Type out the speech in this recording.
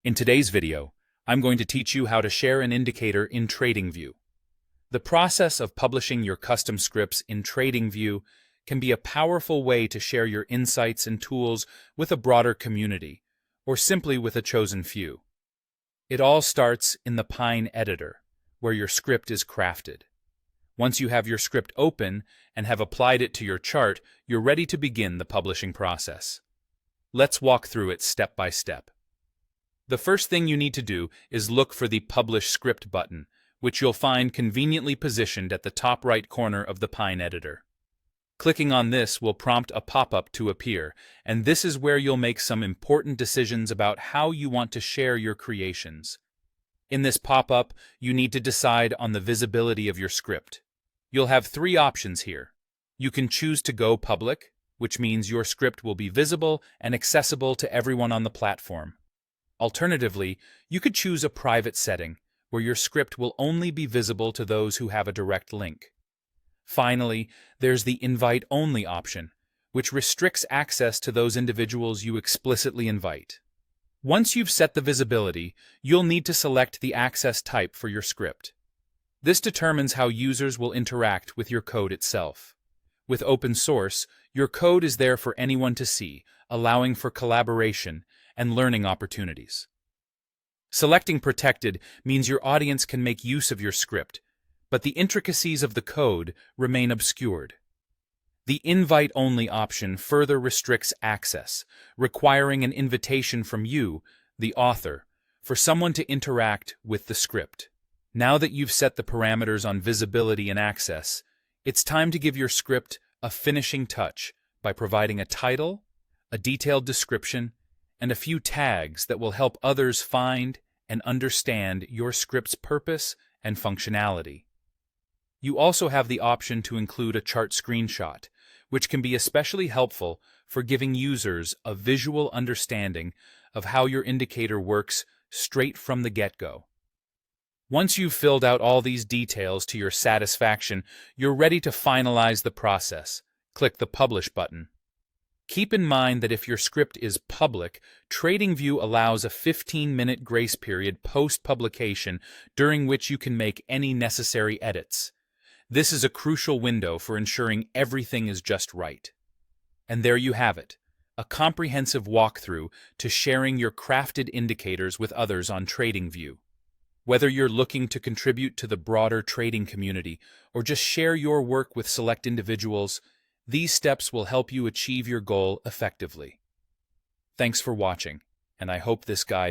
In today's video, I'm going to teach you how to share an indicator in TradingView. The process of publishing your custom scripts in TradingView can be a powerful way to share your insights and tools with a broader community, or simply with a chosen few. It all starts in the Pine editor, where your script is crafted. Once you have your script open and have applied it to your chart, you're ready to begin the publishing process. Let's walk through it step by step. The first thing you need to do is look for the Publish Script button, which you'll find conveniently positioned at the top right corner of the Pine editor. Clicking on this will prompt a pop-up to appear, and this is where you'll make some important decisions about how you want to share your creations. In this pop-up, you need to decide on the visibility of your script. You'll have three options here. You can choose to go public, which means your script will be visible and accessible to everyone on the platform. Alternatively, you could choose a private setting, where your script will only be visible to those who have a direct link. Finally, there's the invite-only option, which restricts access to those individuals you explicitly invite. Once you've set the visibility, you'll need to select the access type for your script. This determines how users will interact with your code itself. With open source, your code is there for anyone to see, allowing for collaboration and learning opportunities. Selecting Protected means your audience can make use of your script, but the intricacies of the code remain obscured. The Invite-Only option further restricts access, requiring an invitation from you, the author, for someone to interact with the script. Now that you've set the parameters on visibility and access, it's time to give your script a finishing touch by providing a title, a detailed description, and a few tags that will help others find and understand your script's purpose and functionality. You also have the option to include a chart screenshot, which can be especially helpful for giving users a visual understanding of how your indicator works straight from the get-go. Once you've filled out all these details to your satisfaction, you're ready to finalize the process. Click the Publish button. Keep in mind that if your script is public, TradingView allows a 15-minute grace period post-publication during which you can make any necessary edits. This is a crucial window for ensuring everything is just right. And there you have it, a comprehensive walkthrough to sharing your crafted indicators with others on TradingView. Whether you're looking to contribute to the broader trading community or just share your work with select individuals, these steps will help you achieve your goal effectively. Thanks for watching, and I hope this guide